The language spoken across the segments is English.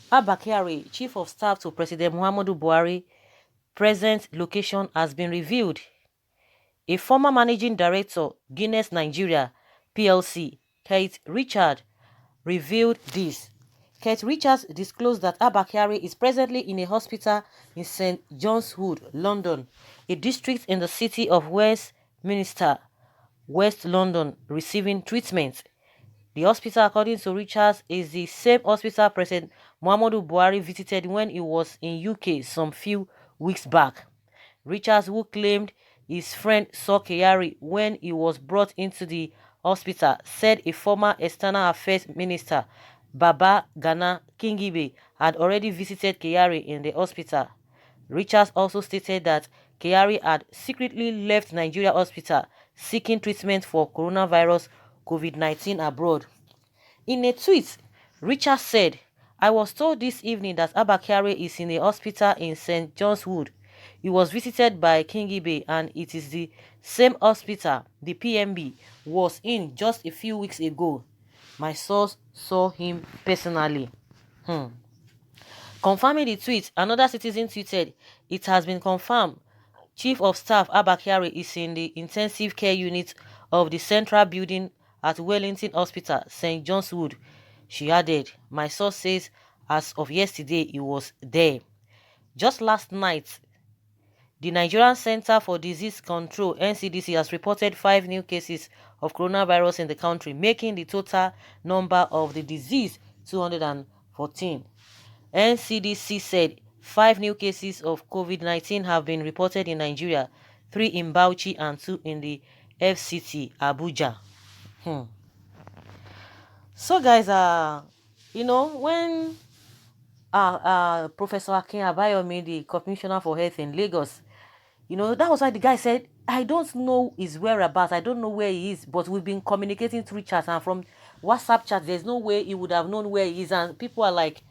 Abba Kyari, Chief of Staff to President Muhammadu Buhari, present location has been revealed. A former managing director, Guinness Nigeria PLC, Kate Richard, revealed this. Kate Richards disclosed that Abba Kyari is presently in a hospital in St. John's Wood, London, a district in the city of Westminster, West London, receiving treatment. The hospital, according to Richards, is the same hospital President Muhammadu Buhari visited when he was in UK some few weeks back. Richards, who claimed his friend saw Kyari when he was brought into the hospital, said a former External Affairs Minister, Baba Gana Kingibe, had already visited Kyari in the hospital. Richards also stated that Kyari had secretly left Nigeria hospital seeking treatment for coronavirus COVID-19 abroad. In a tweet, Richards said, I was told this evening that Abba Kyari is in a hospital in St. John's Wood. He was visited by Kingibe and it is the same hospital the PMB was in just a few weeks ago. My source saw him personally. Confirming the tweet, another citizen tweeted, it has been confirmed. Chief of Staff Abba Kyari is in the intensive care unit of the central building at Wellington Hospital, St. John's Wood. She added, my source says as of yesterday he was there. Just last night, the Nigerian Center for Disease Control (NCDC) has reported 5 new cases of coronavirus in the country, making the total number of the disease 214. NCDC said 5 new cases of COVID-19 have been reported in Nigeria, 3 in Bauchi and 2 in the FCT, Abuja. So guys, when Professor Akin Abayomi, the Commissioner for Health in Lagos, that was why the guy said, I don't know his whereabouts, I don't know where he is, but we've been communicating through chats and from WhatsApp chat, there's no way he would have known where he is. And people are like,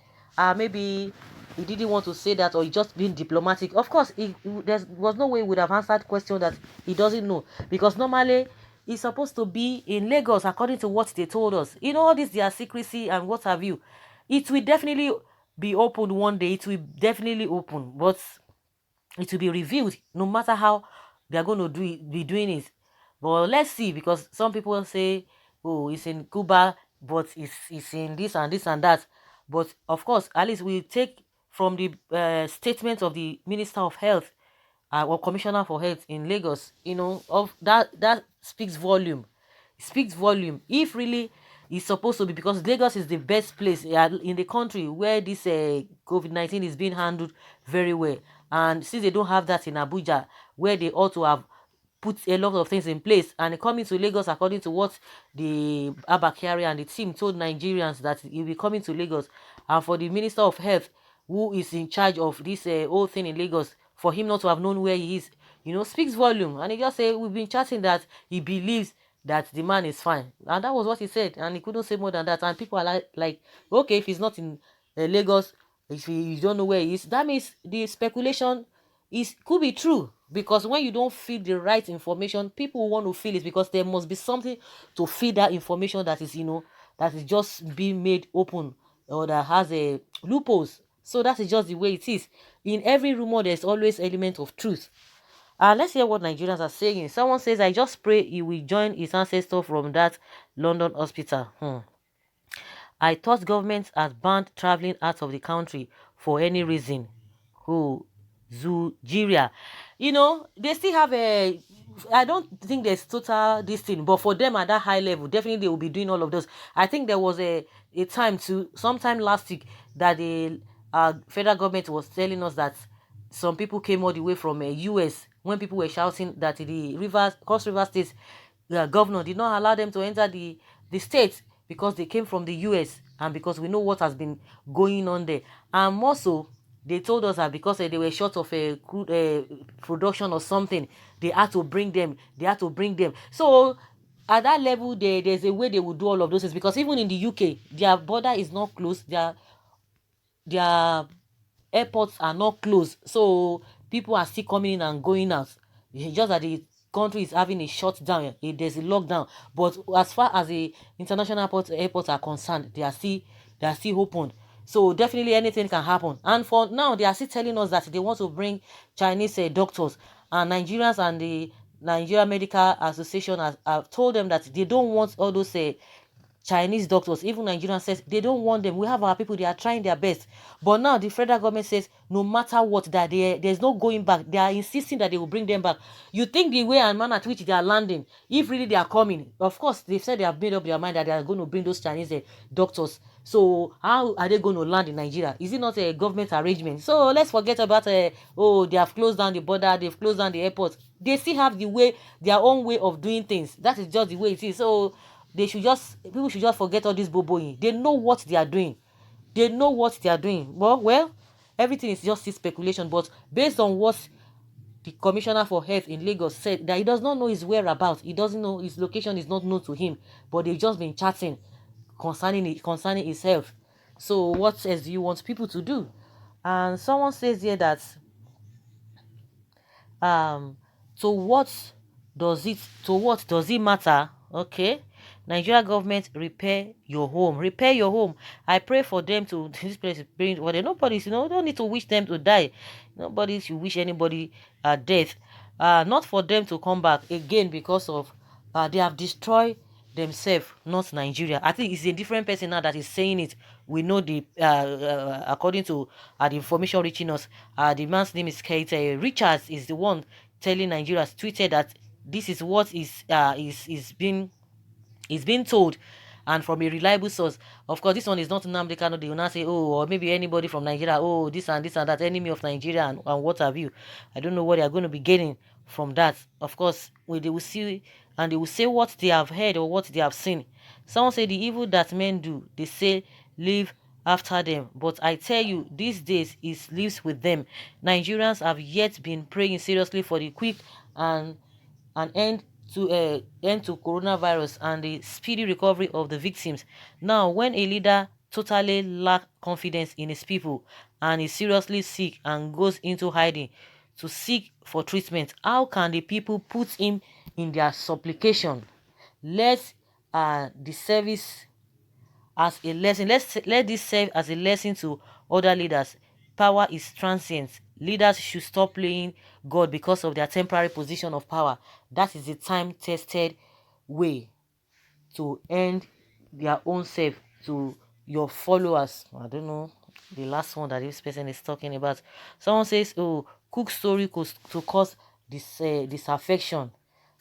maybe he didn't want to say that or he just being diplomatic. Of course, there was no way he would have answered question that he doesn't know, because normally he's supposed to be in Lagos according to what they told us. All this, their secrecy and what have you. It will definitely be opened one day. It will definitely open, but it will be revealed no matter how they are going to be doing it. But let's see, because some people say, oh, it's in Cuba, but it's in this and this and that. But of course, at least we take from the statement of the Minister of Health or Commissioner for Health in Lagos, of that speaks volume. It speaks volume. If really it's supposed to be, because Lagos is the best place in the country where this COVID-19 is being handled very well. And since they don't have that in Abuja, where they ought to have put a lot of things in place, and coming to Lagos, according to what the Abba Kyari and the team told Nigerians, that he'll be coming to Lagos, and for the Minister of Health, who is in charge of this whole thing in Lagos, for him not to have known where he is, speaks volume. And he just said, we've been chatting that he believes that the man is fine, and that was what he said, and he couldn't say more than that. And people are like, okay, if he's not in Lagos, if you don't know where he is, that means the speculation could be true. Because when you don't feed the right information, people want to feel it, because there must be something to feed that information that is that is just being made open, or that has a loopholes. So that is just the way it is. In every rumor, there's always element of truth. Let's hear what Nigerians are saying. Someone says, I just pray he will join his ancestor from that London hospital. I thought government had banned traveling out of the country for any reason. Who? Zugeria. They still have I don't think there's total this thing, but for them at that high level, definitely they will be doing all of those. I think there was a time to sometime last week that the federal government was telling us that some people came all the way from US, when people were shouting that the Cross River State governor did not allow them to enter the state because they came from the US, and because we know what has been going on there. And more so, they told us that because they were short of a crude production or something, they had to bring them. So at that level, there's a way they will do all of those things, because even in the UK, their border is not closed. Their airports are not closed, so people are still coming in and going out. It's just that the country is having a shutdown. There's a lockdown, but as far as the international airports are concerned, they are still open. So definitely anything can happen. And for now, they are still telling us that they want to bring Chinese doctors, and Nigerians and the Nigeria Medical Association have told them that they don't want all those Chinese doctors. Even Nigeria says they don't want them. We have our people, they are trying their best. But now the federal government says no matter what, that there's no going back. They are insisting that they will bring them back. You think the way and manner at which they are landing, if really they are coming, of course, they've said they have made up their mind that they are going to bring those Chinese doctors. So how are they going to land in Nigeria? Is it not a government arrangement? So let's forget about oh, they have closed down the border, they've closed down the airport. They still have their own way of doing things. That is just the way it is. So people should just forget all this boboing. They know what they are doing. They know what they are doing. Well, everything is just speculation. But based on what the commissioner for health in Lagos said, that he does not know his whereabouts. He doesn't know his location is not known to him. But they've just been chatting concerning his health. So what else do you want people to do? And someone says here that um to what what does it matter? Okay, Nigeria government, repair your home. I pray for them to this place is praying for them. Nobody's, don't need to wish them to die. Nobody should wish anybody death. Not for them to come back again, because of they have destroyed themselves, not Nigeria. I think it's a different person now that is saying it. We know according to the information reaching us, the man's name is Kate Richards, is the one telling Nigerians, tweeted that this is what is being told, and from a reliable source. Of course, this one is not Nnamdi Kanu. They will not say, oh, or maybe anybody from Nigeria, oh, this and that, enemy of Nigeria, and what have you. I don't know what they are going to be getting from that. Of course, when they will see, and they will say what they have heard or what they have seen. Someone say the evil that men do, they say live after them. But I tell you, these days it lives with them. Nigerians have yet been praying seriously for the quick and an end to coronavirus and the speedy recovery of the victims. Now, when a leader totally lacks confidence in his people and is seriously sick and goes into hiding to seek for treatment, how can the people put him in their supplication? Let the service as a lesson. Let this serve as a lesson to other leaders. Power is transient. Leaders should stop playing God because of their temporary position of power. That is the time-tested way to end their own self to your followers. I don't know the last one that this person is talking about. Someone says, oh, cook story to cause disaffection.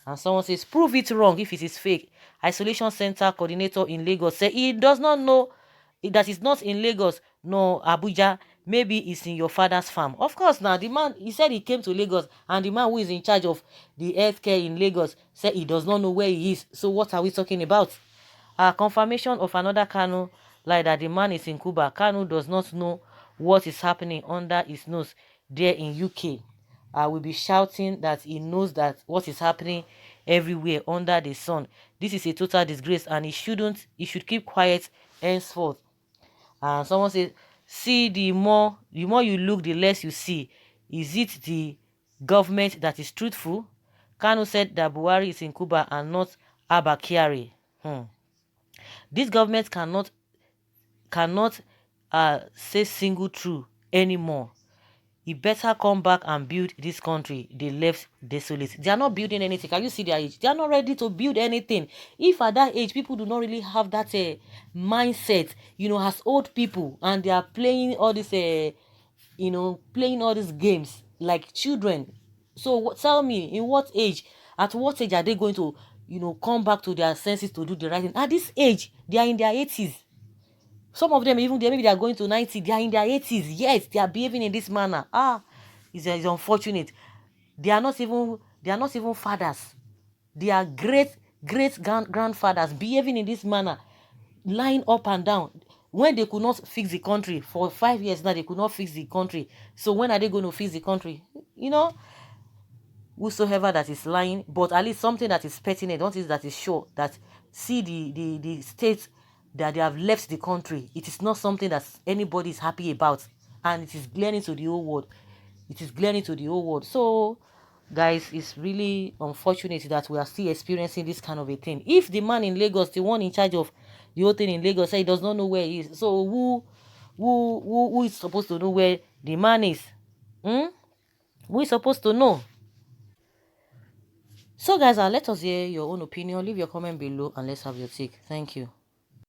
And someone says, prove it wrong if it is fake. Isolation center coordinator in Lagos said he does not know that it's not in Lagos, no Abuja. Maybe it's in your father's farm. Of course, now the man, he said he came to Lagos, and the man who is in charge of the healthcare in Lagos said he does not know where he is. So what are we talking about? Confirmation of another Kanu, like that the man is in Cuba. Kanu does not know what is happening under his nose there in UK. Will be shouting that he knows that what is happening everywhere under the sun. This is a total disgrace, and he should keep quiet henceforth. And someone says, see, the more you look, the less you see. Is it the government that is truthful? Kanu said that Buhari is in Cuba and not Abba Kyari. This government cannot say single true anymore. He better come back and build this country they left desolate. They are not building anything. Can you see their age? They are not ready to build anything. If at that age people do not really have that mindset, as old people, and they are playing all this playing all these games like children. So tell me, at what age are they going to come back to their senses to do the right thing? At this age, they are in their 80s. Some of them, even maybe they are going to 90, they are in their 80s, yet they are behaving in this manner. It's unfortunate. They are not even fathers. They are great grandfathers behaving in this manner, lying up and down. When they could not fix the country for 5 years now, they could not fix the country. So when are they going to fix the country? Whosoever that is lying, but at least something that is pertinent, not is that is sure, that see the state that they have left the country. It is not something that anybody is happy about, and it is glaring to the whole world. So guys, it's really unfortunate that we are still experiencing this kind of a thing. If the man in Lagos, the one in charge of the whole thing in Lagos, say he does not know where he is, so Who is supposed to know where the man is? Hmm? Who is supposed to know? So guys, let us hear your own opinion. Leave your comment below and let's have your take. Thank you.